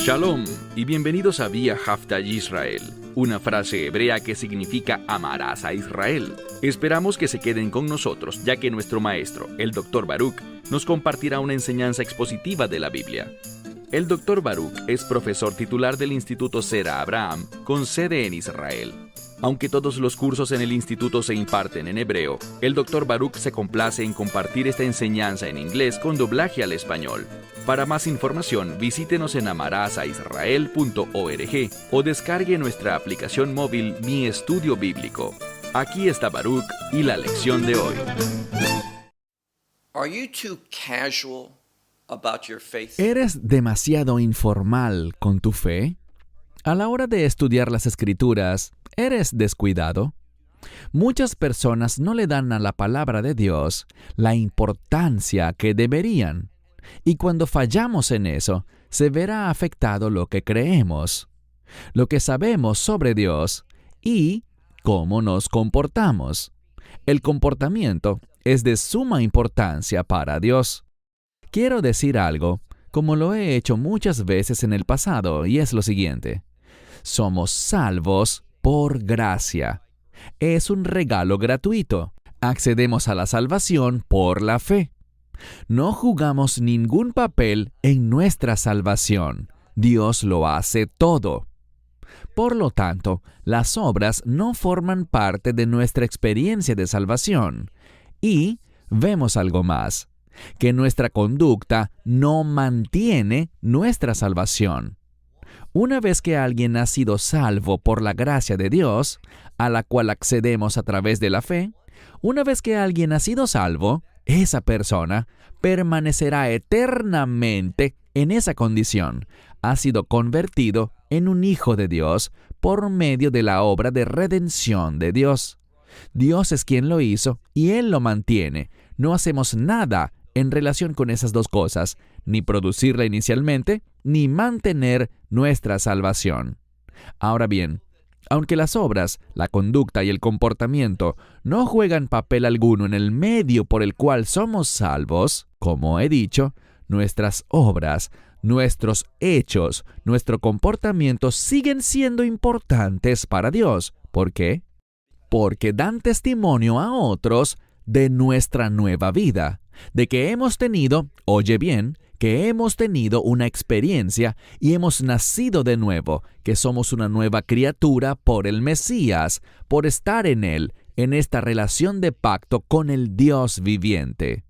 Shalom y bienvenidos a Vía Haftaj Israel, una frase hebrea que significa amarás a Israel. Esperamos que se queden con nosotros, ya que nuestro maestro, el Dr. Baruch, nos compartirá una enseñanza expositiva de la Biblia. El Dr. Baruch es profesor titular del Instituto Zera Abraham, con sede en Israel. Aunque todos los cursos en el instituto se imparten en hebreo, el Dr. Baruch se complace en compartir esta enseñanza en inglés con doblaje al español. Para más información, visítenos en amarasaisrael.org o descargue nuestra aplicación móvil Mi Estudio Bíblico. Aquí está Baruch y la lección de hoy. ¿Eres demasiado informal con tu fe? A la hora de estudiar las Escrituras, ¿eres descuidado? Muchas personas no le dan a la palabra de Dios la importancia que deberían. Y cuando fallamos en eso, se verá afectado lo que creemos, lo que sabemos sobre Dios y cómo nos comportamos. El comportamiento es de suma importancia para Dios. Quiero decir algo, como lo he hecho muchas veces en el pasado, y es lo siguiente. Somos salvos por gracia. Es un regalo gratuito. Accedemos a la salvación por la fe. No jugamos ningún papel en nuestra salvación. Dios lo hace todo. Por lo tanto, las obras no forman parte de nuestra experiencia de salvación. Y vemos algo más, que nuestra conducta no mantiene nuestra salvación. Una vez que alguien ha sido salvo por la gracia de Dios, a la cual accedemos a través de la fe, una vez que alguien ha sido salvo, esa persona permanecerá eternamente en esa condición. Ha sido convertido en un hijo de Dios por medio de la obra de redención de Dios. Dios es quien lo hizo y Él lo mantiene. No hacemos nada en relación con esas dos cosas, ni producirla inicialmente, ni mantener nuestra salvación. Ahora bien, aunque las obras, la conducta y el comportamiento no juegan papel alguno en el medio por el cual somos salvos, como he dicho, nuestras obras, nuestros hechos, nuestro comportamiento siguen siendo importantes para Dios. ¿Por qué? Porque dan testimonio a otros de nuestra nueva vida, de que hemos tenido, oye bien, que hemos tenido una experiencia y hemos nacido de nuevo, que somos una nueva criatura por el Mesías, por estar en Él, en esta relación de pacto con el Dios viviente.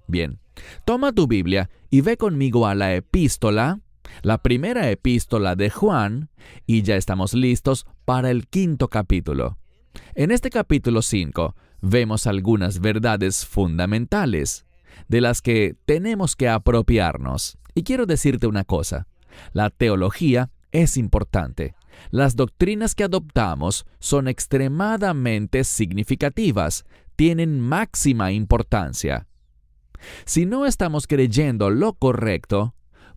Bien, toma tu Biblia y ve conmigo a la epístola, la primera epístola de Juan, y ya estamos listos para el 5º capítulo. En este capítulo 5 vemos algunas verdades fundamentales de las que tenemos que apropiarnos. Y quiero decirte una cosa, la teología es importante. Las doctrinas que adoptamos son extremadamente significativas, tienen máxima importancia. Si no estamos creyendo lo correcto,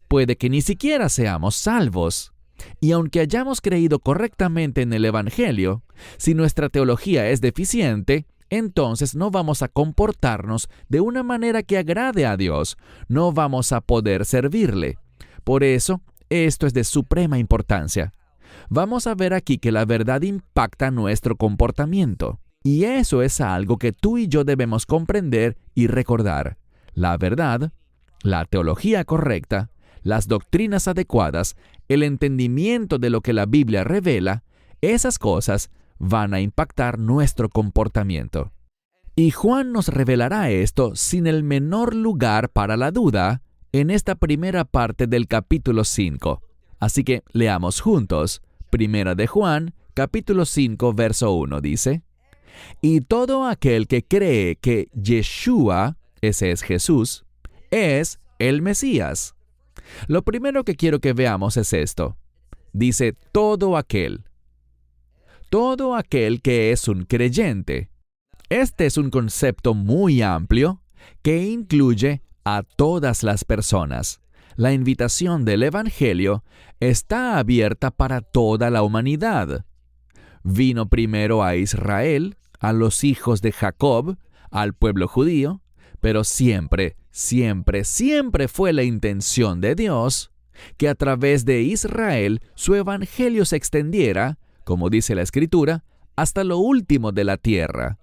puede que ni siquiera seamos salvos. Y aunque hayamos creído correctamente en el Evangelio, si nuestra teología es deficiente, entonces no vamos a comportarnos de una manera que agrade a Dios, no vamos a poder servirle. Por eso, esto es de suprema importancia. Vamos a ver aquí que la verdad impacta nuestro comportamiento. Y eso es algo que tú y yo debemos comprender y recordar. La verdad, la teología correcta, las doctrinas adecuadas, el entendimiento de lo que la Biblia revela, esas cosas van a impactar nuestro comportamiento. Y Juan nos revelará esto sin el menor lugar para la duda en esta primera parte del capítulo 5. Así que leamos juntos. Primera de Juan, capítulo 5, verso 1 dice: Y todo aquel que cree que Yeshua, ese es Jesús, es el Mesías. Lo primero que quiero que veamos es esto. Dice todo aquel. Todo aquel que es un creyente. Este es un concepto muy amplio que incluye a todas las personas. La invitación del Evangelio está abierta para toda la humanidad. Vino primero a Israel, a los hijos de Jacob, al pueblo judío, Pero siempre, siempre, siempre fue la intención de Dios que a través de Israel su evangelio se extendiera, como dice la Escritura, hasta lo último de la tierra.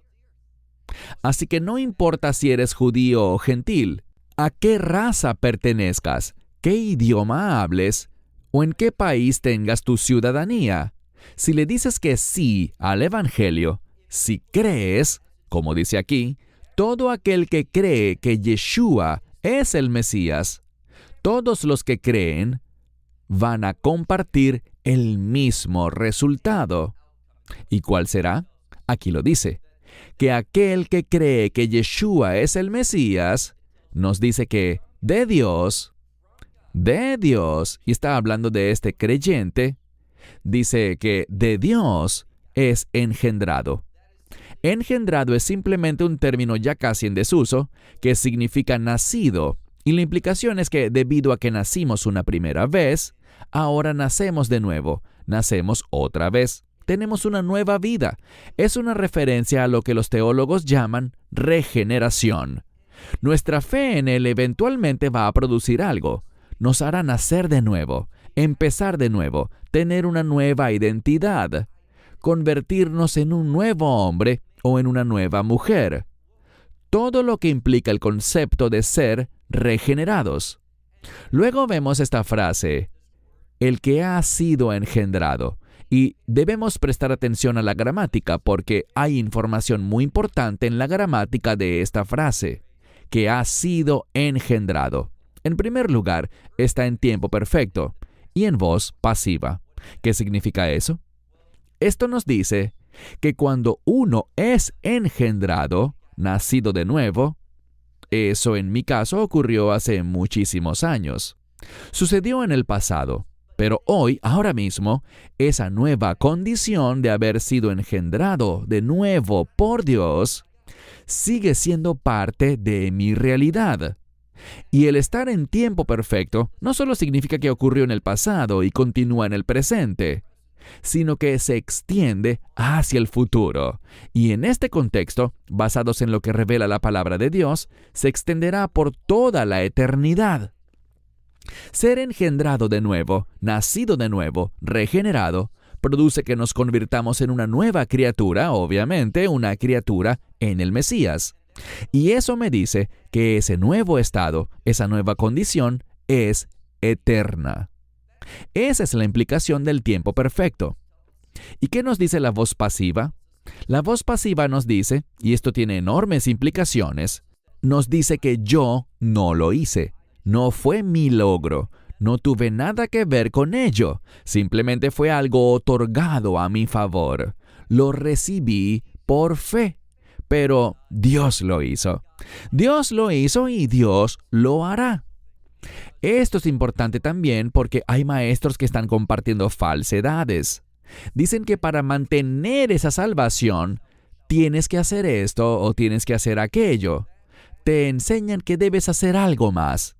Así que no importa si eres judío o gentil, a qué raza pertenezcas, qué idioma hables o en qué país tengas tu ciudadanía, si le dices que sí al evangelio, si crees, como dice aquí, todo aquel que cree que Yeshua es el Mesías, todos los que creen van a compartir el mismo resultado. ¿Y cuál será? Aquí lo dice, que aquel que cree que Yeshua es el Mesías, nos dice que de Dios, y está hablando de este creyente, dice que de Dios es engendrado. Engendrado es simplemente un término ya casi en desuso, que significa nacido, y la implicación es que debido a que nacimos una primera vez, ahora nacemos de nuevo, nacemos otra vez, tenemos una nueva vida. Es una referencia a lo que los teólogos llaman regeneración. Nuestra fe en Él eventualmente va a producir algo, nos hará nacer de nuevo, empezar de nuevo, tener una nueva identidad, convertirnos en un nuevo hombre o en una nueva mujer. Todo lo que implica el concepto de ser regenerados. Luego vemos esta frase, el que ha sido engendrado, y debemos prestar atención a la gramática porque hay información muy importante en la gramática de esta frase, que ha sido engendrado. En primer lugar, está en tiempo perfecto y en voz pasiva. ¿Qué significa eso? Esto nos dice que cuando uno es engendrado, nacido de nuevo, eso en mi caso ocurrió hace muchísimos años. Sucedió en el pasado, pero hoy, ahora mismo, esa nueva condición de haber sido engendrado de nuevo por Dios sigue siendo parte de mi realidad. Y el estar en tiempo perfecto no solo significa que ocurrió en el pasado y continúa en el presente, sino que se extiende hacia el futuro. Y en este contexto, basados en lo que revela la palabra de Dios, se extenderá por toda la eternidad. Ser engendrado de nuevo, nacido de nuevo, regenerado, produce que nos convirtamos en una nueva criatura, obviamente una criatura en el Mesías. Y eso me dice que ese nuevo estado, esa nueva condición, es eterna. Esa es la implicación del tiempo perfecto. ¿Y qué nos dice la voz pasiva? La voz pasiva nos dice, y esto tiene enormes implicaciones, nos dice que yo no lo hice, no fue mi logro, no tuve nada que ver con ello, simplemente fue algo otorgado a mi favor. Lo recibí por fe. Pero Dios lo hizo. Dios lo hizo y Dios lo hará. Esto es importante también porque hay maestros que están compartiendo falsedades. Dicen que para mantener esa salvación, tienes que hacer esto o tienes que hacer aquello. Te enseñan que debes hacer algo más.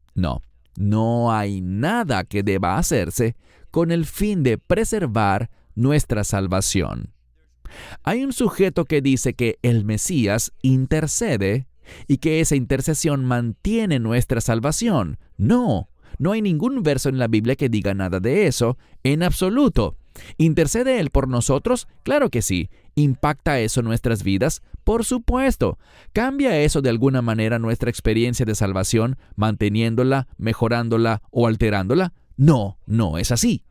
No hay nada que deba hacerse con el fin de preservar nuestra salvación. Hay un sujeto que dice que el Mesías intercede y que esa intercesión mantiene nuestra salvación. No hay ningún verso en la Biblia que diga nada de eso, en absoluto. ¿Intercede Él por nosotros? Claro que sí. ¿Impacta eso nuestras vidas? Por supuesto. ¿Cambia eso de alguna manera nuestra experiencia de salvación, manteniéndola, mejorándola o alterándola? No es así.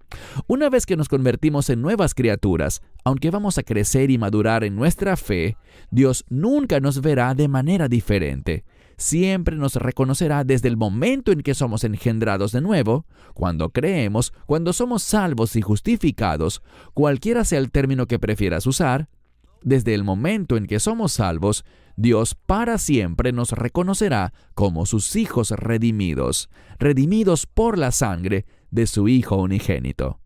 Una vez que nos convertimos en nuevas criaturas, aunque vamos a crecer y madurar en nuestra fe, Dios nunca nos verá de manera diferente. Siempre nos reconocerá desde el momento en que somos engendrados de nuevo, cuando creemos, cuando somos salvos y justificados, cualquiera sea el término que prefieras usar. Desde el momento en que somos salvos, Dios para siempre nos reconocerá como sus hijos redimidos por la sangre de su Hijo unigénito.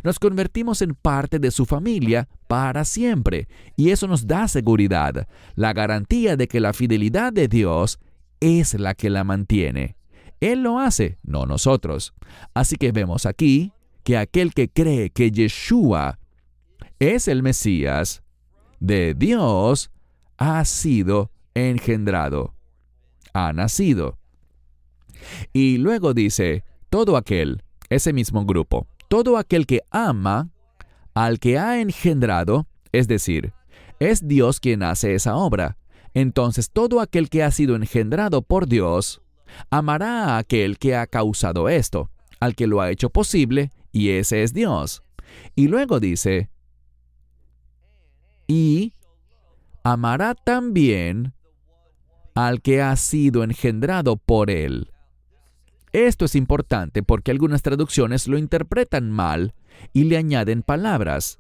Nos convertimos en parte de su familia para siempre, y eso nos da seguridad, la garantía de que la fidelidad de Dios es la que la mantiene. Él lo hace, no nosotros. Así que vemos aquí que aquel que cree que Yeshua es el Mesías de Dios ha sido engendrado. ha nacido. Y luego dice, todo aquel, ese mismo grupo, todo aquel que ama al que ha engendrado, es decir, es Dios quien hace esa obra. Entonces todo aquel que ha sido engendrado por Dios, amará a aquel que ha causado esto, al que lo ha hecho posible, y ese es Dios. Y luego dice, y amará también al que ha sido engendrado por él. Esto es importante porque algunas traducciones lo interpretan mal y le añaden palabras.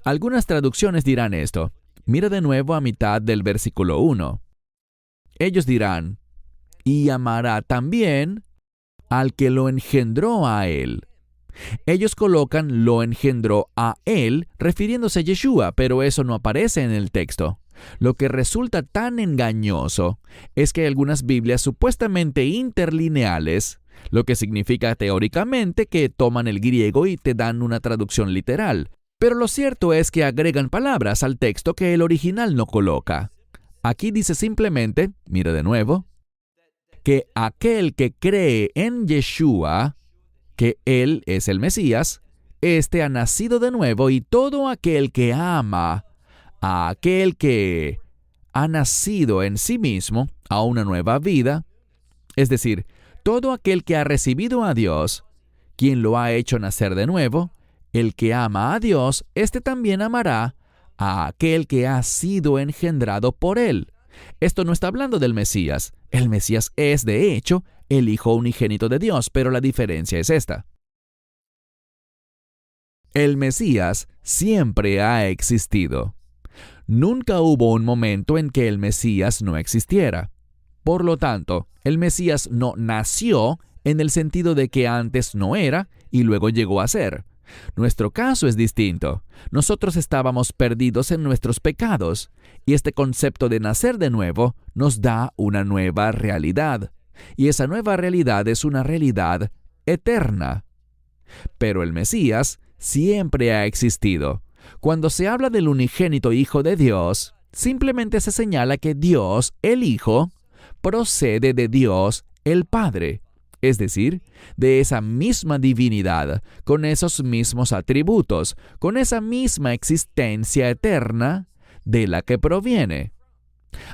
Algunas traducciones dirán esto. Mira de nuevo a mitad del versículo 1. Ellos dirán, y amará también al que lo engendró a él. Ellos colocan lo engendró a él, refiriéndose a Yeshua, pero eso no aparece en el texto. Lo que resulta tan engañoso es que hay algunas Biblias supuestamente interlineales, lo que significa teóricamente que toman el griego y te dan una traducción literal. Pero lo cierto es que agregan palabras al texto que el original no coloca. Aquí dice simplemente, mira de nuevo, que aquel que cree en Yeshua, que Él es el Mesías, éste ha nacido de nuevo, y todo aquel que ama a aquel que ha nacido en sí mismo a una nueva vida, es decir, todo aquel que ha recibido a Dios, quien lo ha hecho nacer de nuevo, el que ama a Dios, éste también amará a aquel que ha sido engendrado por Él. Esto no está hablando del Mesías. El Mesías es, de hecho, el Hijo unigénito de Dios, pero la diferencia es esta. El Mesías siempre ha existido. Nunca hubo un momento en que el Mesías no existiera. Por lo tanto, el Mesías no nació en el sentido de que antes no era y luego llegó a ser. Nuestro caso es distinto. Nosotros estábamos perdidos en nuestros pecados, y este concepto de nacer de nuevo nos da una nueva realidad. Y esa nueva realidad es una realidad eterna. Pero el Mesías siempre ha existido. Cuando se habla del unigénito Hijo de Dios, simplemente se señala que Dios, el Hijo, procede de Dios, el Padre. Es decir, de esa misma divinidad, con esos mismos atributos, con esa misma existencia eterna de la que proviene.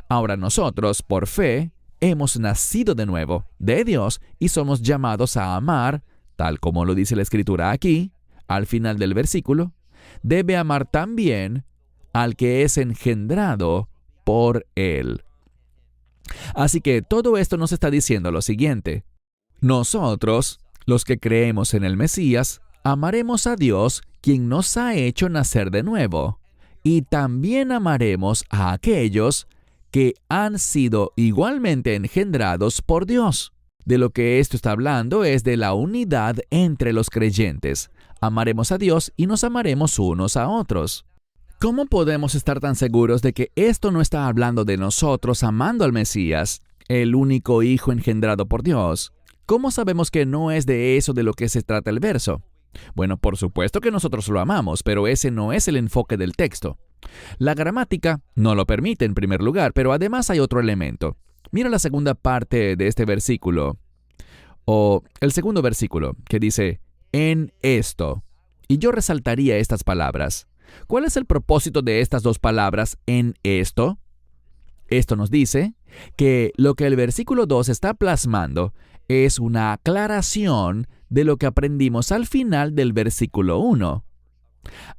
Ahora nosotros, por fe, hemos nacido de nuevo de Dios y somos llamados a amar, tal como lo dice la Escritura aquí, al final del versículo, debe amar también al que es engendrado por Él. Así que todo esto nos está diciendo lo siguiente. Nosotros, los que creemos en el Mesías, amaremos a Dios, quien nos ha hecho nacer de nuevo, y también amaremos a aquellos que han sido igualmente engendrados por Dios. De lo que esto está hablando es de la unidad entre los creyentes. Amaremos a Dios y nos amaremos unos a otros. ¿Cómo podemos estar tan seguros de que esto no está hablando de nosotros amando al Mesías, el único Hijo engendrado por Dios? ¿Cómo sabemos que no es de eso de lo que se trata el verso? Bueno, por supuesto que nosotros lo amamos, pero ese no es el enfoque del texto. La gramática no lo permite en primer lugar, pero además hay otro elemento. Mira la segunda parte de este versículo, o el segundo versículo, que dice, en esto. Y yo resaltaría estas palabras. ¿Cuál es el propósito de estas dos palabras, en esto? Esto nos dice que lo que el versículo 2 está plasmando es una aclaración de lo que aprendimos al final del versículo 1.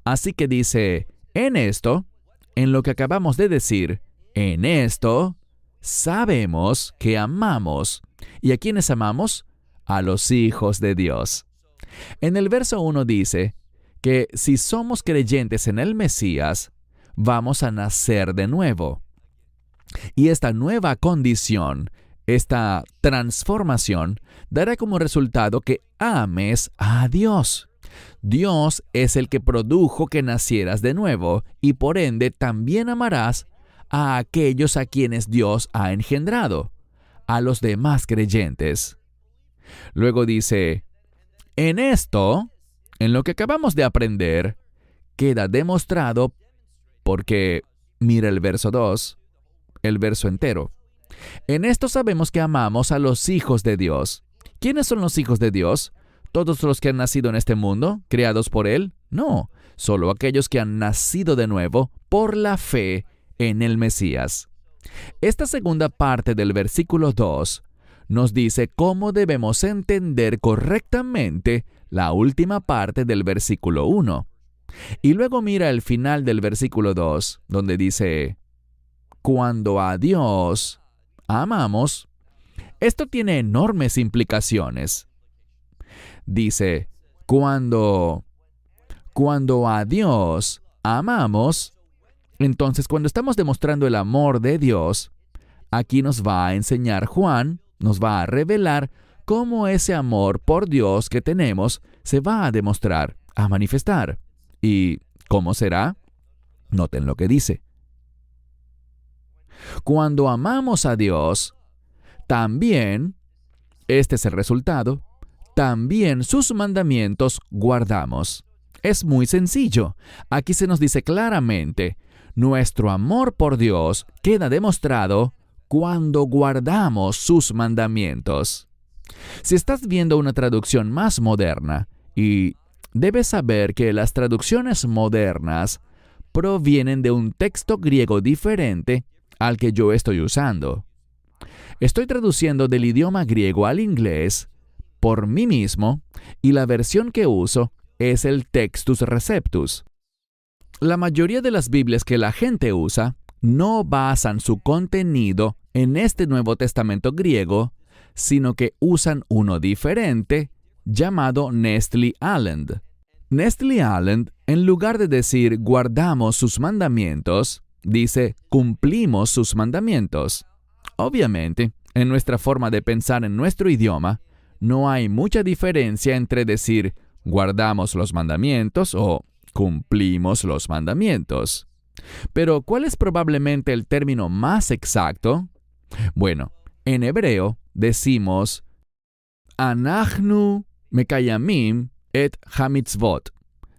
Así que dice, en esto, en lo que acabamos de decir, en esto, sabemos que amamos. ¿Y a quiénes amamos? A los hijos de Dios. En el verso 1 dice que si somos creyentes en el Mesías, vamos a nacer de nuevo. Y esta nueva condición, esta transformación, dará como resultado que ames a Dios. Dios es el que produjo que nacieras de nuevo, y por ende también amarás a aquellos a quienes Dios ha engendrado, a los demás creyentes. Luego dice, en esto, en lo que acabamos de aprender, queda demostrado porque, mira el verso 2, el verso entero. En esto sabemos que amamos a los hijos de Dios. ¿Quiénes son los hijos de Dios? ¿Todos los que han nacido en este mundo, creados por Él? No, solo aquellos que han nacido de nuevo por la fe en el Mesías. Esta segunda parte del versículo 2 nos dice cómo debemos entender correctamente la última parte del versículo 1. Y luego mira el final del versículo 2, donde dice, cuando a Dios amamos. Esto tiene enormes implicaciones. Dice, cuando a Dios amamos, entonces cuando estamos demostrando el amor de Dios, aquí nos va a enseñar Juan, nos va a revelar cómo ese amor por Dios que tenemos se va a demostrar, a manifestar. ¿Y cómo será? Noten lo que dice. Cuando amamos a Dios, también, este es el resultado, también sus mandamientos guardamos. Es muy sencillo. Aquí se nos dice claramente, nuestro amor por Dios queda demostrado cuando guardamos sus mandamientos. Si estás viendo una traducción más moderna, y debes saber que las traducciones modernas provienen de un texto griego diferente al que yo estoy usando. Estoy traduciendo del idioma griego al inglés por mí mismo, y la versión que uso es el Textus Receptus. La mayoría de las Biblias que la gente usa no basan su contenido en este Nuevo Testamento griego, sino que usan uno diferente llamado Nestle Aland. Nestle Aland, en lugar de decir guardamos sus mandamientos, dice cumplimos sus mandamientos. Obviamente, en nuestra forma de pensar en nuestro idioma, no hay mucha diferencia entre decir guardamos los mandamientos o cumplimos los mandamientos. Pero, ¿cuál es probablemente el término más exacto? Bueno, en hebreo decimos Anachnu mekayamim et hamitzvot.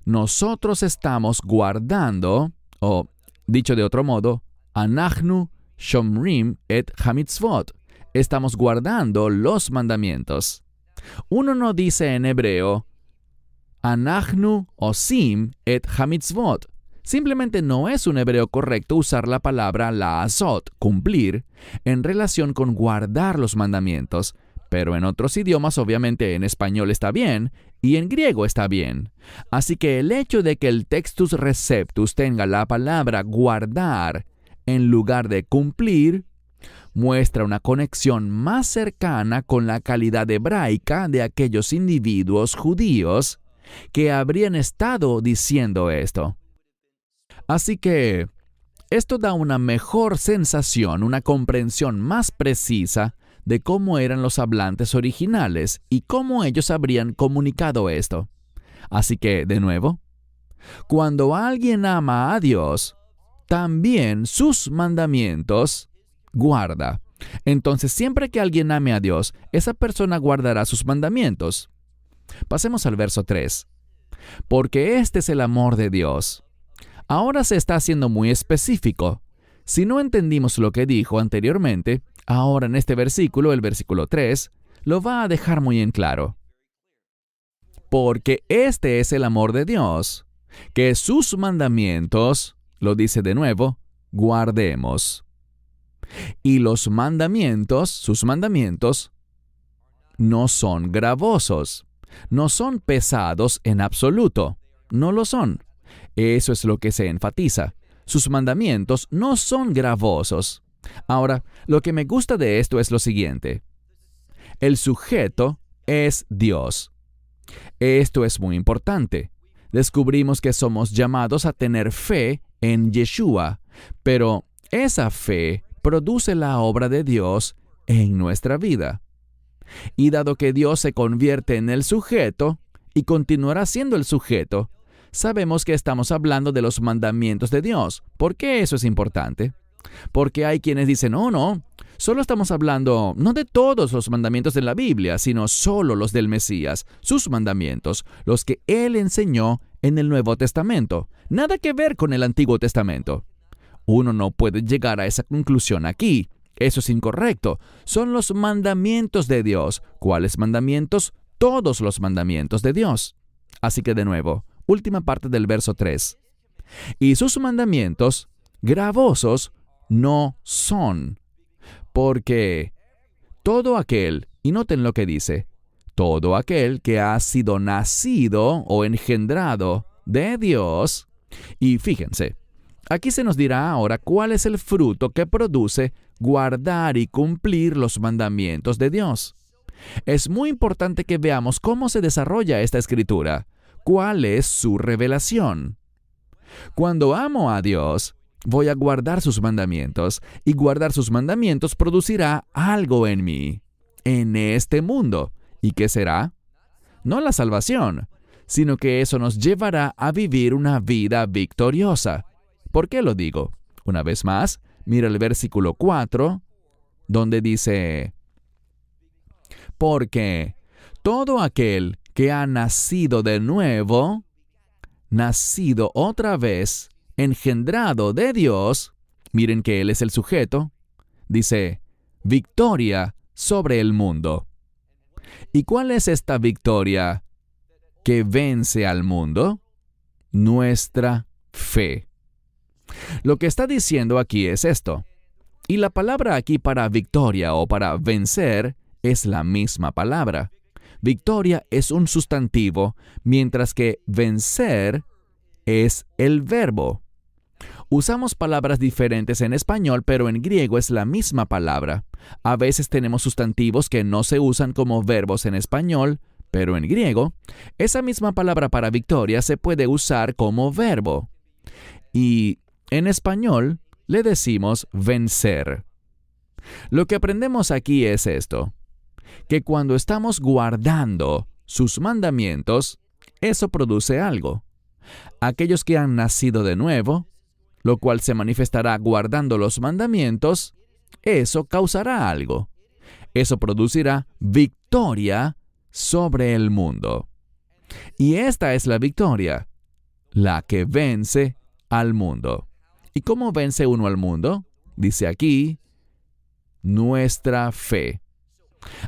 Nosotros estamos guardando, o dicho de otro modo, Anachnu shomrim et hamitzvot. Estamos guardando los mandamientos. Uno no dice en hebreo Anachnu osim et hamitzvot. Simplemente no es un hebreo correcto usar la palabra la'asot, cumplir, en relación con guardar los mandamientos, pero en otros idiomas, obviamente en español está bien y en griego está bien. Así que el hecho de que el Textus Receptus tenga la palabra guardar en lugar de cumplir muestra una conexión más cercana con la calidad hebraica de aquellos individuos judíos que habrían estado diciendo esto. Así que esto da una mejor sensación, una comprensión más precisa de cómo eran los hablantes originales y cómo ellos habrían comunicado esto. Así que, de nuevo, cuando alguien ama a Dios, también sus mandamientos guarda. Entonces, siempre que alguien ame a Dios, esa persona guardará sus mandamientos. Pasemos al verso 3. Porque este es el amor de Dios. Ahora se está haciendo muy específico. Si no entendimos lo que dijo anteriormente, ahora en este versículo, el versículo 3, lo va a dejar muy en claro. Porque este es el amor de Dios, que sus mandamientos, lo dice de nuevo, guardemos. Y los mandamientos, sus mandamientos, no son gravosos, no son pesados en absoluto, no lo son. Eso es lo que se enfatiza. Sus mandamientos no son gravosos. Ahora, lo que me gusta de esto es lo siguiente. El sujeto es Dios. Esto es muy importante. Descubrimos que somos llamados a tener fe en Yeshua, pero esa fe produce la obra de Dios en nuestra vida. Y dado que Dios se convierte en el sujeto y continuará siendo el sujeto, sabemos que estamos hablando de los mandamientos de Dios. ¿Por qué eso es importante? Porque hay quienes dicen, no, solo estamos hablando no de todos los mandamientos de la Biblia, sino solo los del Mesías, sus mandamientos, los que Él enseñó en el Nuevo Testamento. Nada que ver con el Antiguo Testamento. Uno no puede llegar a esa conclusión aquí. Eso es incorrecto. Son los mandamientos de Dios. ¿Cuáles mandamientos? Todos los mandamientos de Dios. Así que de nuevo, última parte del verso 3. Y sus mandamientos gravosos no son, porque todo aquel, y noten lo que dice, todo aquel que ha sido nacido o engendrado de Dios, y fíjense, aquí se nos dirá ahora cuál es el fruto que produce guardar y cumplir los mandamientos de Dios. Es muy importante que veamos cómo se desarrolla esta escritura, cuál es su revelación. Cuando amo a Dios, voy a guardar sus mandamientos, y guardar sus mandamientos producirá algo en mí, en este mundo. ¿Y qué será? No la salvación, sino que eso nos llevará a vivir una vida victoriosa. ¿Por qué lo digo? Una vez más, mira el versículo 4, donde dice: porque todo aquel que ha nacido de nuevo, nacido otra vez, engendrado de Dios, miren que Él es el sujeto, dice, victoria sobre el mundo. ¿Y cuál es esta victoria que vence al mundo? Nuestra fe. Lo que está diciendo aquí es esto. Y la palabra aquí para victoria o para vencer es la misma palabra. Victoria es un sustantivo, mientras que vencer es el verbo. Usamos palabras diferentes en español, pero en griego es la misma palabra. A veces tenemos sustantivos que no se usan como verbos en español, pero en griego, esa misma palabra para victoria se puede usar como verbo. Y en español le decimos vencer. Lo que aprendemos aquí es esto, que cuando estamos guardando sus mandamientos, eso produce algo. Aquellos que han nacido de nuevo, lo cual se manifestará guardando los mandamientos, eso causará algo. Eso producirá victoria sobre el mundo. Y esta es la victoria, la que vence al mundo. ¿Y cómo vence uno al mundo? Dice aquí, nuestra fe.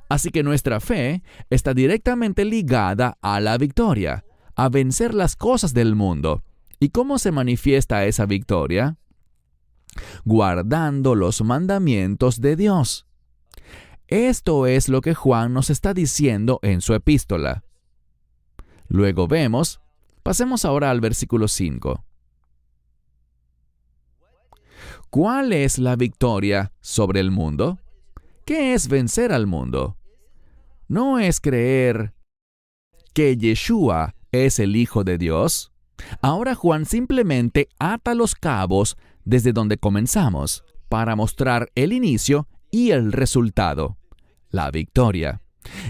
Así que nuestra fe está directamente ligada a la victoria, a vencer las cosas del mundo. ¿Y cómo se manifiesta esa victoria? Guardando los mandamientos de Dios. Esto es lo que Juan nos está diciendo en su epístola. Luego vemos, pasemos ahora al versículo 5. ¿Cuál es la victoria sobre el mundo? ¿Qué es vencer al mundo? ¿No es creer que Yeshua es el Hijo de Dios? Ahora Juan simplemente ata los cabos desde donde comenzamos para mostrar el inicio y el resultado, la victoria.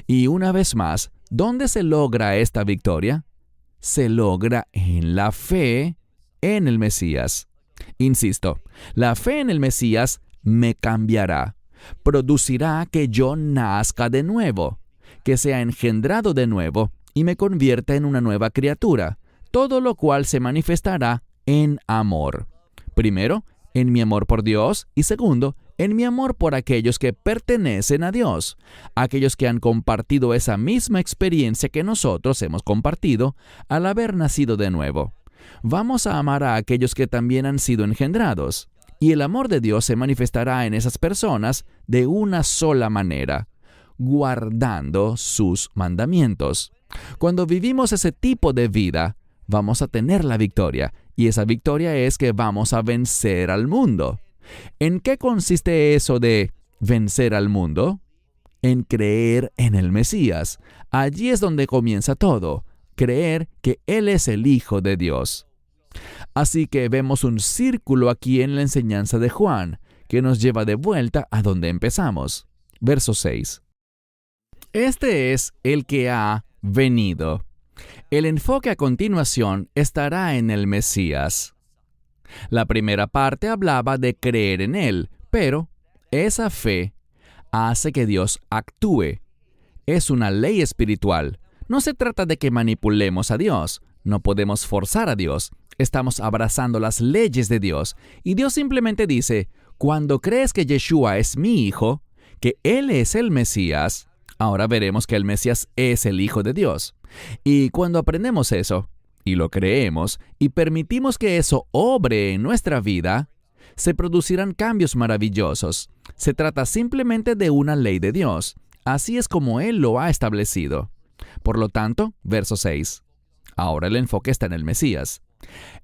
Y una vez más, ¿dónde se logra esta victoria? Se logra en la fe en el Mesías. Insisto, la fe en el Mesías me cambiará, producirá que yo nazca de nuevo, que sea engendrado de nuevo y me convierta en una nueva criatura, todo lo cual se manifestará en amor. Primero, en mi amor por Dios y segundo, en mi amor por aquellos que pertenecen a Dios, aquellos que han compartido esa misma experiencia que nosotros hemos compartido al haber nacido de nuevo. Vamos a amar a aquellos que también han sido engendrados, y el amor de Dios se manifestará en esas personas de una sola manera, guardando sus mandamientos. Cuando vivimos ese tipo de vida, vamos a tener la victoria, y esa victoria es que vamos a vencer al mundo. ¿En qué consiste eso de vencer al mundo? En creer en el Mesías. Allí es donde comienza todo, creer que Él es el Hijo de Dios. Así que vemos un círculo aquí en la enseñanza de Juan, que nos lleva de vuelta a donde empezamos. Verso 6. Este es el que ha venido. El enfoque a continuación estará en el Mesías. La primera parte hablaba de creer en Él, pero esa fe hace que Dios actúe. Es una ley espiritual. No se trata de que manipulemos a Dios. No podemos forzar a Dios. Estamos abrazando las leyes de Dios. Y Dios simplemente dice, cuando crees que Yeshua es mi hijo, que Él es el Mesías, ahora veremos que el Mesías es el Hijo de Dios. Y cuando aprendemos eso, y lo creemos, y permitimos que eso obre en nuestra vida, se producirán cambios maravillosos. Se trata simplemente de una ley de Dios. Así es como Él lo ha establecido. Por lo tanto, verso 6. Ahora el enfoque está en el Mesías.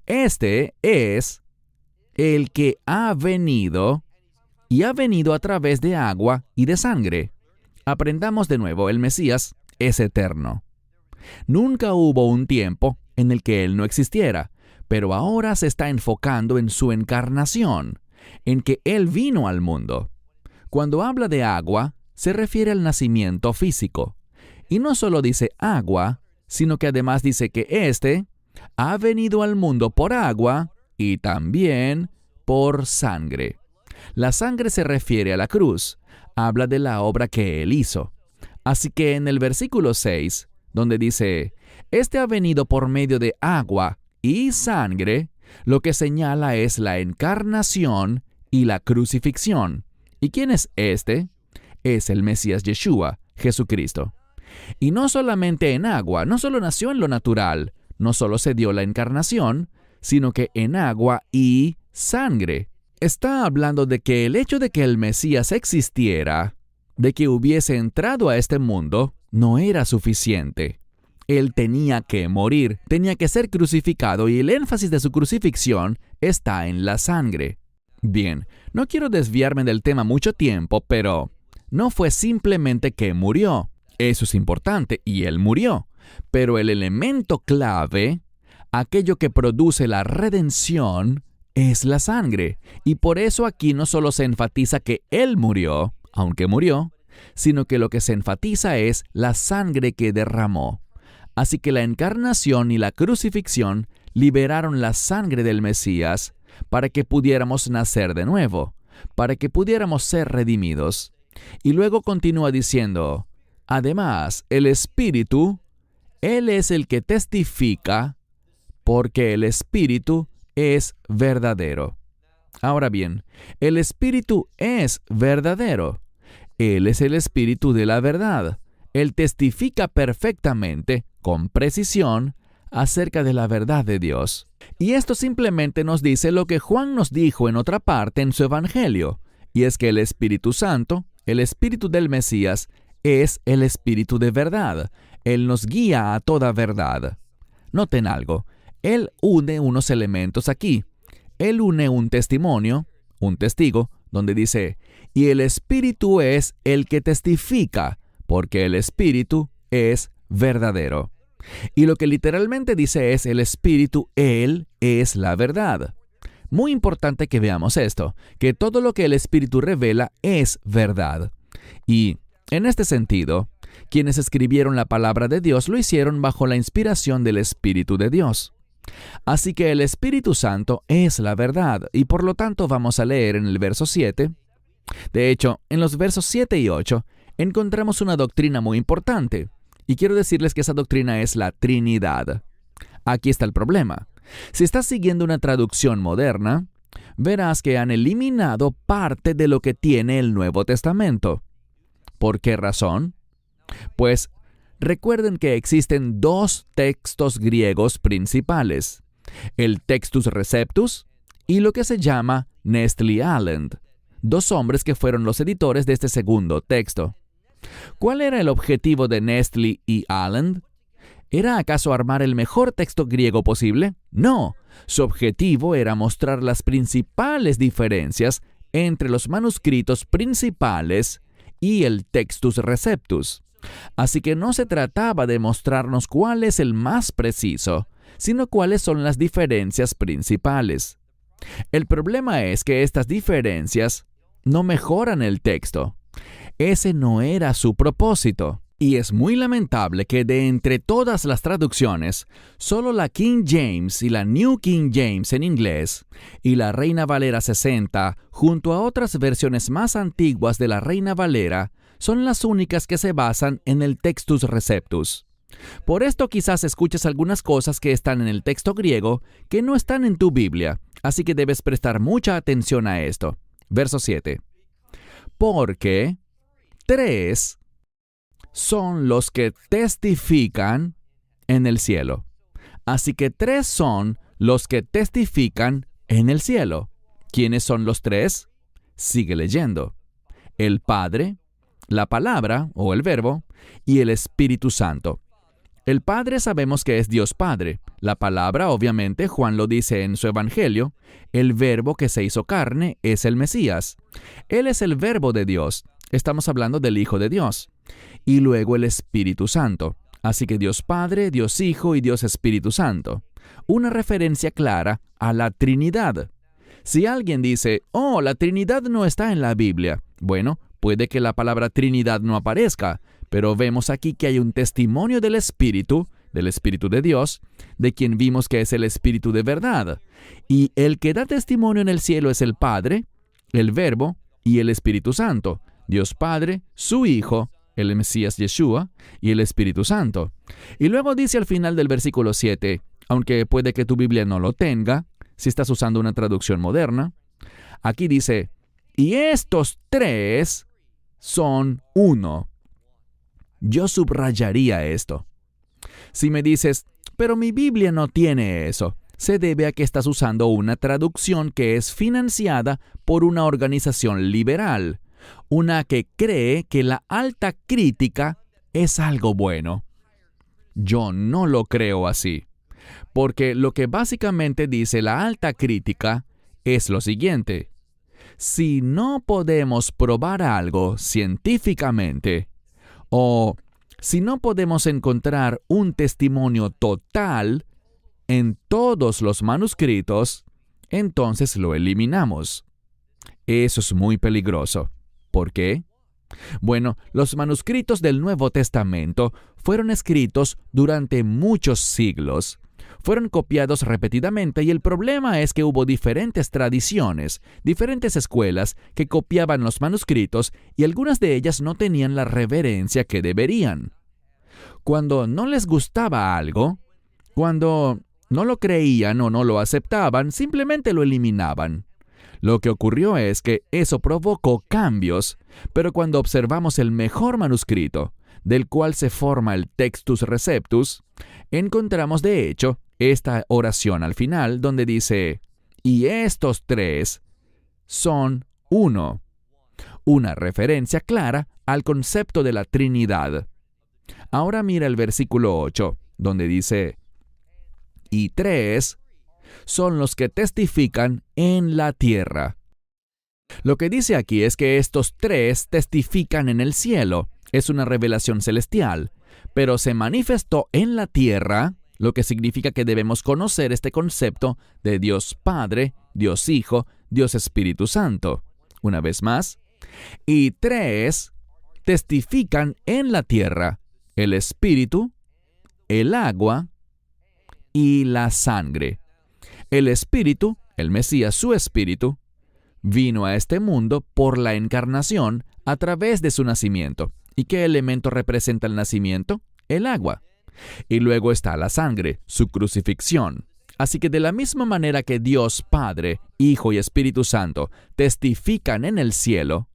Este es el que ha venido, y ha venido a través de agua y de sangre. Aprendamos de nuevo, el Mesías es eterno. Nunca hubo un tiempo en el que Él no existiera, pero ahora se está enfocando en su encarnación, en que Él vino al mundo. Cuando habla de agua, se refiere al nacimiento físico. Y no solo dice agua, sino que además dice que éste ha venido al mundo por agua y también por sangre. La sangre se refiere a la cruz, habla de la obra que Él hizo. Así que en el versículo 6, donde dice, «Este ha venido por medio de agua y sangre», lo que señala es la encarnación y la crucifixión. ¿Y quién es este? Es el Mesías Yeshua, Jesucristo. Y no solamente en agua, no solo nació en lo natural, no solo se dio la encarnación, sino que en agua y sangre. Está hablando de que el hecho de que el Mesías existiera, de que hubiese entrado a este mundo, no era suficiente. Él tenía que morir, tenía que ser crucificado y el énfasis de su crucifixión está en la sangre. Bien, no quiero desviarme del tema mucho tiempo, pero no fue simplemente que murió. Eso es importante y Él murió. Pero el elemento clave, aquello que produce la redención, es la sangre. Y por eso aquí no solo se enfatiza que Él murió, aunque murió, sino que lo que se enfatiza es la sangre que derramó. Así que la encarnación y la crucifixión liberaron la sangre del Mesías para que pudiéramos nacer de nuevo, para que pudiéramos ser redimidos. Y luego continúa diciendo, además, el Espíritu, Él es el que testifica, porque el Espíritu es verdadero. Ahora bien, el Espíritu es verdadero. Él es el Espíritu de la verdad. Él testifica perfectamente, con precisión, acerca de la verdad de Dios. Y esto simplemente nos dice lo que Juan nos dijo en otra parte en su Evangelio, y es que el Espíritu Santo, el Espíritu del Mesías, es el Espíritu de verdad. Él nos guía a toda verdad. Noten algo, Él une unos elementos aquí. Él une un testimonio, un testigo, donde dice, y el Espíritu es el que testifica, porque el Espíritu es verdadero. Y lo que literalmente dice es el Espíritu, Él es la verdad. Muy importante que veamos esto, que todo lo que el Espíritu revela es verdad. Y, en este sentido, quienes escribieron la palabra de Dios lo hicieron bajo la inspiración del Espíritu de Dios. Así que el Espíritu Santo es la verdad, y por lo tanto vamos a leer en el verso 7. De hecho, en los versos 7 y 8 encontramos una doctrina muy importante, y quiero decirles que esa doctrina es la Trinidad. Aquí está el problema. Si estás siguiendo una traducción moderna, verás que han eliminado parte de lo que tiene el Nuevo Testamento. ¿Por qué razón? Pues recuerden que existen dos textos griegos principales, el Textus Receptus y lo que se llama Nestle Aland, dos hombres que fueron los editores de este segundo texto. ¿Cuál era el objetivo de Nestle y Aland? ¿Era acaso armar el mejor texto griego posible? No, su objetivo era mostrar las principales diferencias entre los manuscritos principales y el Textus Receptus. Así que no se trataba de mostrarnos cuál es el más preciso, sino cuáles son las diferencias principales. El problema es que estas diferencias no mejoran el texto. Ese no era su propósito. Y es muy lamentable que de entre todas las traducciones, solo la King James y la New King James en inglés y la Reina Valera 60, junto a otras versiones más antiguas de la Reina Valera, son las únicas que se basan en el Textus Receptus. Por esto quizás escuches algunas cosas que están en el texto griego que no están en tu Biblia, así que debes prestar mucha atención a esto. Verso 7. Porque 3 son los que testifican en el cielo. Así que 3 son los que testifican en el cielo. ¿Quiénes son los 3? Sigue leyendo. El Padre, la palabra o el verbo y el Espíritu Santo. El Padre sabemos que es Dios Padre. La palabra, obviamente, Juan lo dice en su Evangelio. El verbo que se hizo carne es el Mesías. Él es el verbo de Dios. Estamos hablando del Hijo de Dios. Y luego el Espíritu Santo. Así que Dios Padre, Dios Hijo y Dios Espíritu Santo. Una referencia clara a la Trinidad. Si alguien dice, oh, la Trinidad no está en la Biblia. Bueno, puede que la palabra Trinidad no aparezca, pero vemos aquí que hay un testimonio del Espíritu de Dios, de quien vimos que es el Espíritu de verdad. Y el que da testimonio en el cielo es el Padre, el Verbo y el Espíritu Santo. Dios Padre, su Hijo, el Mesías Yeshua y el Espíritu Santo. Y luego dice al final del versículo 7, aunque puede que tu Biblia no lo tenga, si estás usando una traducción moderna, aquí dice, y estos 3 son uno. Yo subrayaría esto. Si me dices, pero mi Biblia no tiene eso, se debe a que estás usando una traducción que es financiada por una organización liberal, una que cree que la alta crítica es algo bueno. Yo no lo creo así, porque lo que básicamente dice la alta crítica es lo siguiente. Si no podemos probar algo científicamente, o si no podemos encontrar un testimonio total en todos los manuscritos, entonces lo eliminamos. Eso es muy peligroso. ¿Por qué? Bueno, los manuscritos del Nuevo Testamento fueron escritos durante muchos siglos. Fueron copiados repetidamente y el problema es que hubo diferentes tradiciones, diferentes escuelas que copiaban los manuscritos y algunas de ellas no tenían la reverencia que deberían. Cuando no les gustaba algo, cuando no lo creían o no lo aceptaban, simplemente lo eliminaban. Lo que ocurrió es que eso provocó cambios, pero cuando observamos el mejor manuscrito, del cual se forma el Textus Receptus, encontramos de hecho esta oración al final donde dice, y estos 3 son uno. Una referencia clara al concepto de la Trinidad. Ahora mira el versículo 8, donde dice, y 3 son los que testifican en la tierra. Lo que dice aquí es que estos 3 testifican en el cielo. Es una revelación celestial, pero se manifestó en la tierra, lo que significa que debemos conocer este concepto de Dios Padre, Dios Hijo, Dios Espíritu Santo. Una vez más, y 3 testifican en la tierra, el Espíritu, el agua y la sangre. El Espíritu, el Mesías, su Espíritu, vino a este mundo por la encarnación a través de su nacimiento. ¿Y qué elemento representa el nacimiento? El agua. Y luego está la sangre, su crucifixión. Así que de la misma manera que Dios Padre, Hijo y Espíritu Santo testifican en el cielo,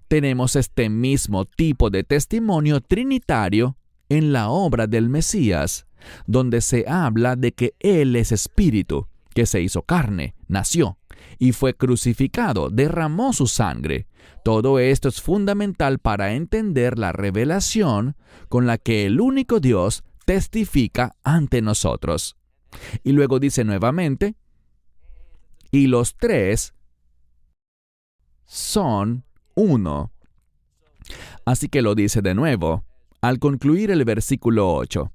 tenemos este mismo tipo de testimonio trinitario en la obra del Mesías, donde se habla de que Él es Espíritu, que se hizo carne, nació, y fue crucificado, derramó su sangre. Todo esto es fundamental para entender la revelación con la que el único Dios testifica ante nosotros. Y luego dice nuevamente, y los 3 son uno. Así que lo dice de nuevo, al concluir el versículo 8.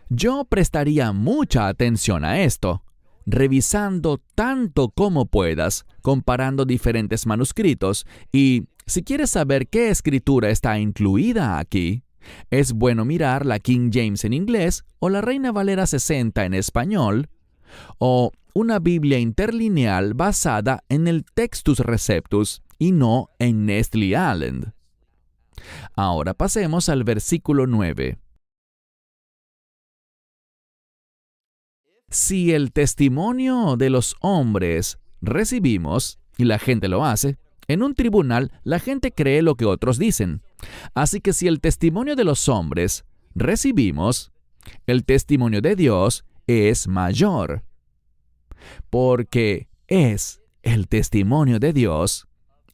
Yo prestaría mucha atención a esto, revisando tanto como puedas, comparando diferentes manuscritos, y si quieres saber qué escritura está incluida aquí, es bueno mirar la King James en inglés o la Reina Valera 60 en español, o una Biblia interlineal basada en el Textus Receptus y no en Nestle Aland. Ahora pasemos al versículo 9. Si el testimonio de los hombres recibimos, y la gente lo hace, en un tribunal la gente cree lo que otros dicen. Así que si el testimonio de los hombres recibimos, el testimonio de Dios es mayor, porque es el testimonio de Dios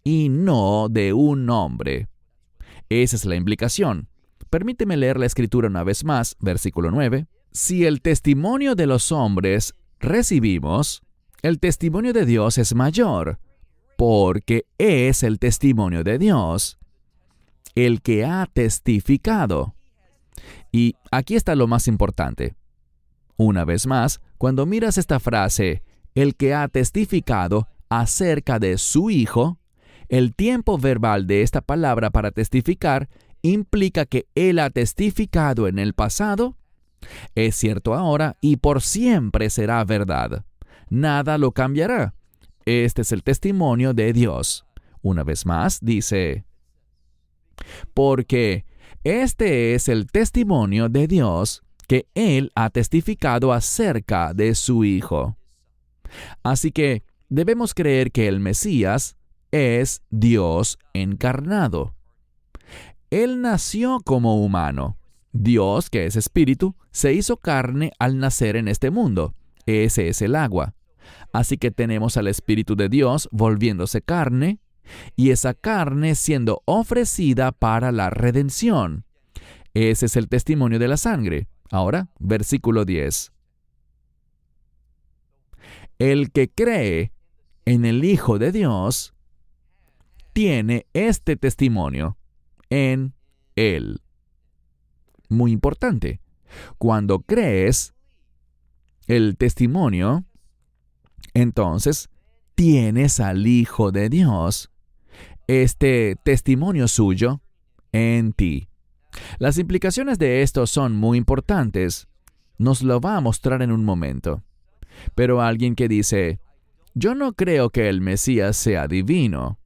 y no de un hombre. Esa es la implicación. Permíteme leer la escritura una vez más, versículo 9. Si el testimonio de los hombres recibimos, el testimonio de Dios es mayor, porque es el testimonio de Dios el que ha testificado. Y aquí está lo más importante. Una vez más, cuando miras esta frase, el que ha testificado acerca de su Hijo, el tiempo verbal de esta palabra para testificar implica que Él ha testificado en el pasado, es cierto ahora y por siempre será verdad. Nada lo cambiará. Este es el testimonio de Dios. Una vez más, dice, porque este es el testimonio de Dios que Él ha testificado acerca de su Hijo. Así que debemos creer que el Mesías es Dios encarnado. Él nació como humano. Dios, que es espíritu, se hizo carne al nacer en este mundo. Ese es el agua. Así que tenemos al Espíritu de Dios volviéndose carne, y esa carne siendo ofrecida para la redención. Ese es el testimonio de la sangre. Ahora, versículo 10. El que cree en el Hijo de Dios tiene este testimonio en Él. Muy importante. Cuando crees el testimonio, entonces tienes al Hijo de Dios, este testimonio suyo, en ti. Las implicaciones de esto son muy importantes. Nos lo va a mostrar en un momento. Pero alguien que dice, yo no creo que el Mesías sea divino.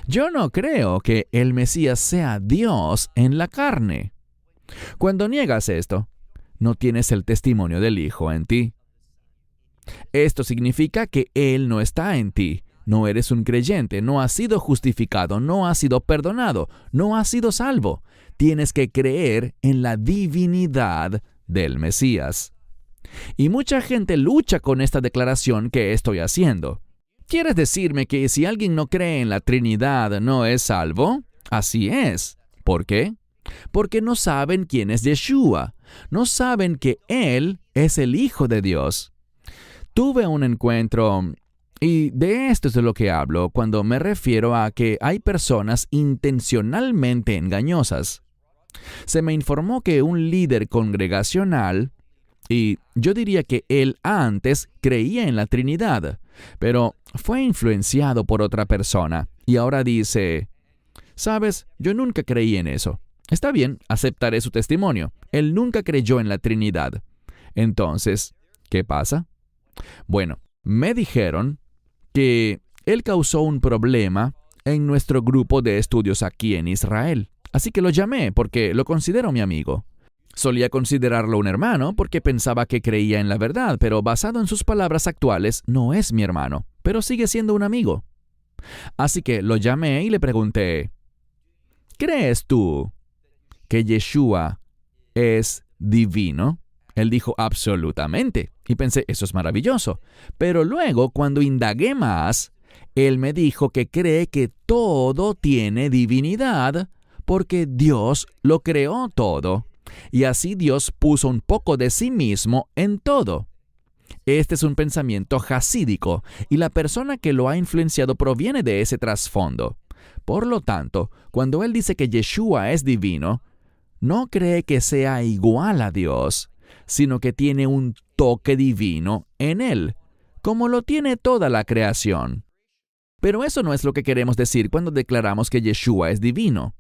Yo no creo que el Mesías sea Dios en la carne. Cuando niegas esto, no tienes el testimonio del Hijo en ti. Esto significa que Él no está en ti. No eres un creyente, no has sido justificado, no has sido perdonado, no has sido salvo. Tienes que creer en la divinidad del Mesías. Y mucha gente lucha con esta declaración que estoy haciendo. ¿Quieres decirme que si alguien no cree en la Trinidad no es salvo? Así es. ¿Por qué? Porque no saben quién es Yeshua. No saben que Él es el Hijo de Dios. Tuve un encuentro, y de esto es de lo que hablo cuando me refiero a que hay personas intencionalmente engañosas. Se me informó que un líder congregacional, y yo diría que él antes creía en la Trinidad, pero fue influenciado por otra persona, y ahora dice, ¿sabes? Yo nunca creí en eso. Está bien, aceptaré su testimonio. Él nunca creyó en la Trinidad. Entonces, ¿qué pasa? Bueno, me dijeron que él causó un problema en nuestro grupo de estudios aquí en Israel. Así que lo llamé porque lo considero mi amigo. Solía considerarlo un hermano porque pensaba que creía en la verdad, pero basado en sus palabras actuales, no es mi hermano, pero sigue siendo un amigo. Así que lo llamé y le pregunté, ¿crees tú que Yeshua es divino? Él dijo, absolutamente. Y pensé, eso es maravilloso. Pero luego, cuando indagué más, él me dijo que cree que todo tiene divinidad porque Dios lo creó todo. Y así Dios puso un poco de sí mismo en todo. Este es un pensamiento jasídico, y la persona que lo ha influenciado proviene de ese trasfondo. Por lo tanto, cuando él dice que Yeshua es divino, no cree que sea igual a Dios, sino que tiene un toque divino en él, como lo tiene toda la creación. Pero eso no es lo que queremos decir cuando declaramos que Yeshua es divino.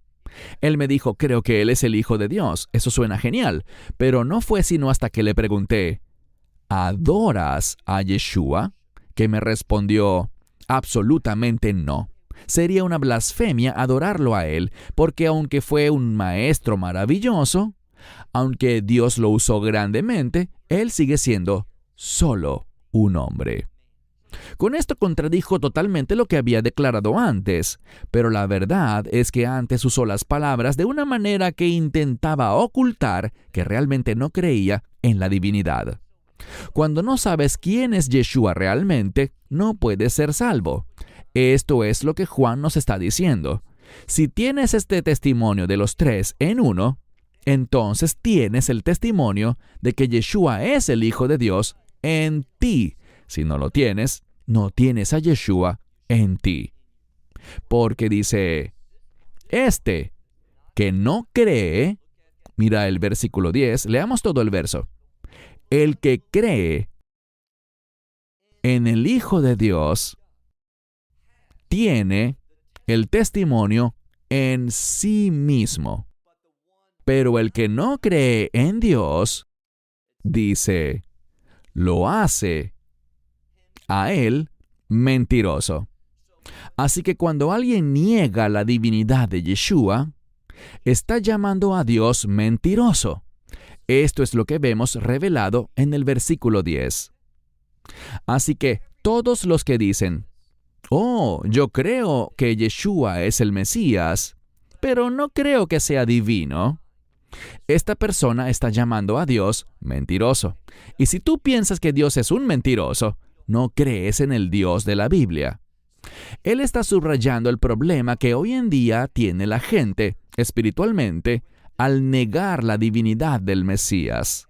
Él me dijo, creo que Él es el Hijo de Dios. Eso suena genial, pero no fue sino hasta que le pregunté, ¿adoras a Yeshua? Que me respondió, absolutamente no. Sería una blasfemia adorarlo a Él, porque aunque fue un maestro maravilloso, aunque Dios lo usó grandemente, Él sigue siendo solo un hombre. Con esto contradijo totalmente lo que había declarado antes, pero la verdad es que antes usó las palabras de una manera que intentaba ocultar que realmente no creía en la divinidad. Cuando no sabes quién es Yeshua realmente, no puedes ser salvo. Esto es lo que Juan nos está diciendo. Si tienes este testimonio de los tres en uno, entonces tienes el testimonio de que Yeshua es el Hijo de Dios en ti. Si no lo tienes, no tienes a Yeshua en ti. Porque dice, que no cree, mira el versículo 10, leamos todo el verso. El que cree en el Hijo de Dios tiene el testimonio en sí mismo. Pero el que no cree en Dios, dice, lo hace a él mentiroso. Así que cuando alguien niega la divinidad de Yeshua, está llamando a Dios mentiroso. Esto es lo que vemos revelado en el versículo 10. Así que todos los que dicen, yo creo que Yeshua es el Mesías, pero no creo que sea divino, esta persona está llamando a Dios mentiroso. Y si tú piensas que Dios es un mentiroso, no crees en el Dios de la Biblia. Él está subrayando el problema que hoy en día tiene la gente, espiritualmente, al negar la divinidad del Mesías.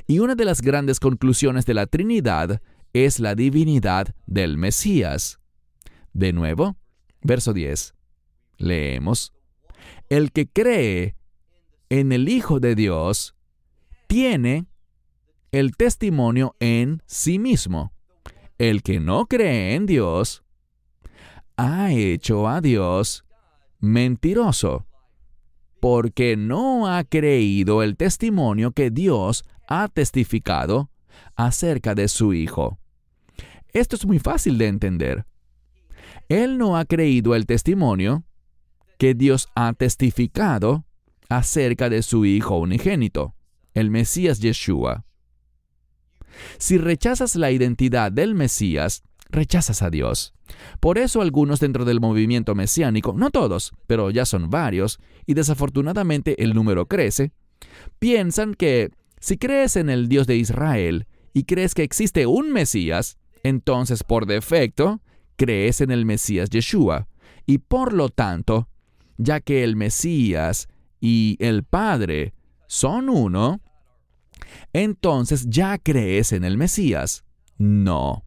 Y una de las grandes conclusiones de la Trinidad es la divinidad del Mesías. De nuevo, verso 10. Leemos. El que cree en el Hijo de Dios tiene el testimonio en sí mismo. El que no cree en Dios ha hecho a Dios mentiroso, porque no ha creído el testimonio que Dios ha testificado acerca de su Hijo. Esto es muy fácil de entender. Él no ha creído el testimonio que Dios ha testificado acerca de su Hijo unigénito, el Mesías Yeshua. Si rechazas la identidad del Mesías, rechazas a Dios. Por eso algunos dentro del movimiento mesiánico, no todos, pero ya son varios, y desafortunadamente el número crece, piensan que si crees en el Dios de Israel y crees que existe un Mesías, entonces por defecto crees en el Mesías Yeshua. Y por lo tanto, ya que el Mesías y el Padre son uno, entonces ya crees en el Mesías. No.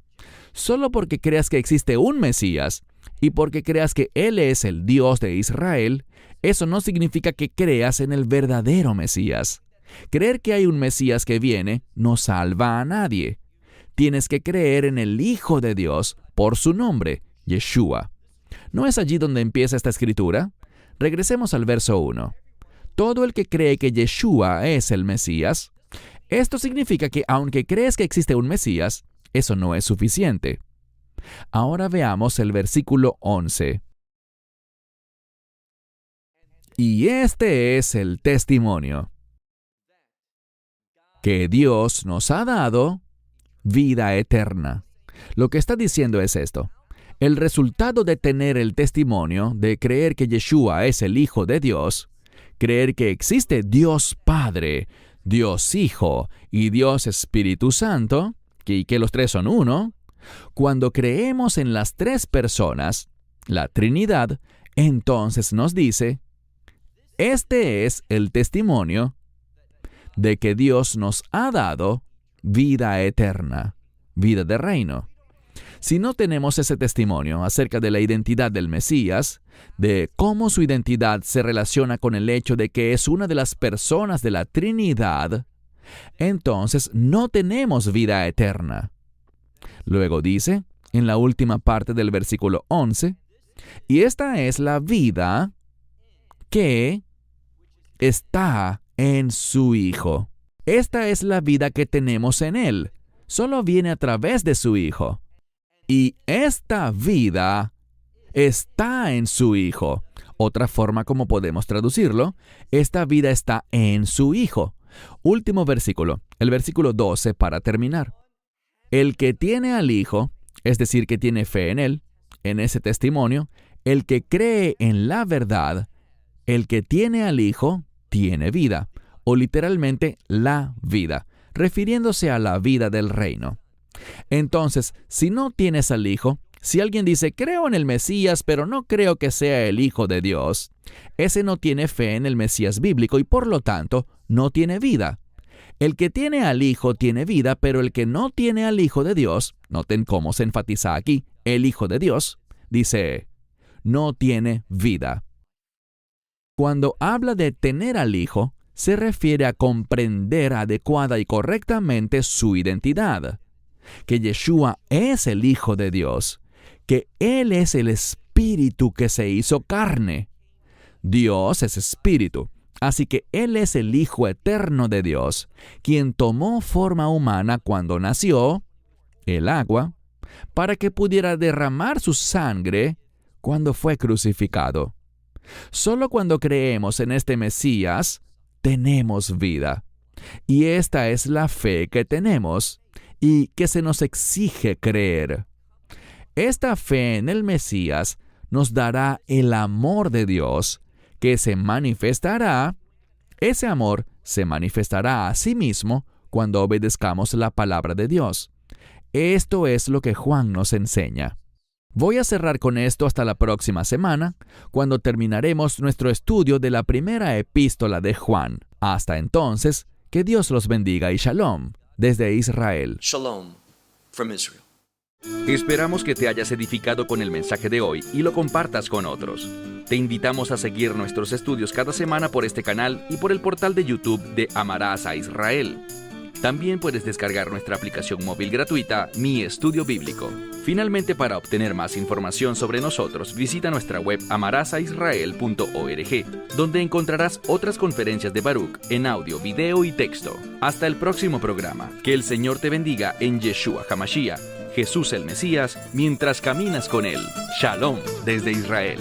Solo porque creas que existe un Mesías y porque creas que Él es el Dios de Israel, eso no significa que creas en el verdadero Mesías. Creer que hay un Mesías que viene no salva a nadie. Tienes que creer en el Hijo de Dios por su nombre, Yeshua. ¿No es allí donde empieza esta escritura? Regresemos al verso 1. Todo el que cree que Yeshua es el Mesías, esto significa que aunque crees que existe un Mesías, eso no es suficiente. Ahora veamos el versículo 11. Y este es el testimonio, que Dios nos ha dado vida eterna. Lo que está diciendo es esto. El resultado de tener el testimonio, de creer que Yeshua es el Hijo de Dios, creer que existe Dios Padre, Dios Hijo y Dios Espíritu Santo, y que los tres son uno, cuando creemos en las tres personas, la Trinidad, entonces nos dice, este es el testimonio de que Dios nos ha dado vida eterna, vida de reino. Si no tenemos ese testimonio acerca de la identidad del Mesías, de cómo su identidad se relaciona con el hecho de que es una de las personas de la Trinidad, entonces no tenemos vida eterna. Luego dice, en la última parte del versículo 11, y esta es la vida que está en su Hijo. Esta es la vida que tenemos en Él. Solo viene a través de su Hijo. Y esta vida está en su Hijo. Otra forma como podemos traducirlo, esta vida está en su Hijo. Último versículo, el versículo 12 para terminar. El que tiene al Hijo es decir, que tiene fe en Él, en ese testimonio, el que cree en la verdad, el que tiene al Hijo, tiene vida, o literalmente la vida, refiriéndose a la vida del reino. Entonces, si no tienes al Hijo, si alguien dice, creo en el Mesías, pero no creo que sea el Hijo de Dios, ese no tiene fe en el Mesías bíblico y por lo tanto no tiene vida. El que tiene al Hijo tiene vida, pero el que no tiene al Hijo de Dios, noten cómo se enfatiza aquí, el Hijo de Dios, dice, no tiene vida. Cuando habla de tener al Hijo, se refiere a comprender adecuada y correctamente su identidad, que Yeshua es el Hijo de Dios, que Él es el Espíritu que se hizo carne. Dios es Espíritu, así que Él es el Hijo eterno de Dios, quien tomó forma humana cuando nació, el agua, para que pudiera derramar su sangre cuando fue crucificado. Solo cuando creemos en este Mesías, tenemos vida. Y esta es la fe que tenemos y que se nos exige creer. Esta fe en el Mesías nos dará el amor de Dios, que se manifestará. Ese amor se manifestará a sí mismo cuando obedezcamos la palabra de Dios. Esto es lo que Juan nos enseña. Voy a cerrar con esto hasta la próxima semana, cuando terminaremos nuestro estudio de la primera epístola de Juan. Hasta entonces, que Dios los bendiga y shalom desde Israel. Shalom from Israel. Esperamos que te hayas edificado con el mensaje de hoy y lo compartas con otros. Te invitamos a seguir nuestros estudios cada semana por este canal y por el portal de YouTube de Amarás a Israel. También puedes descargar nuestra aplicación móvil gratuita, Mi Estudio Bíblico. Finalmente, para obtener más información sobre nosotros, visita nuestra web amarasaisrael.org, donde encontrarás otras conferencias de Baruch en audio, video y texto. Hasta el próximo programa. Que el Señor te bendiga en Yeshua HaMashiach, Jesús el Mesías, mientras caminas con Él. Shalom desde Israel.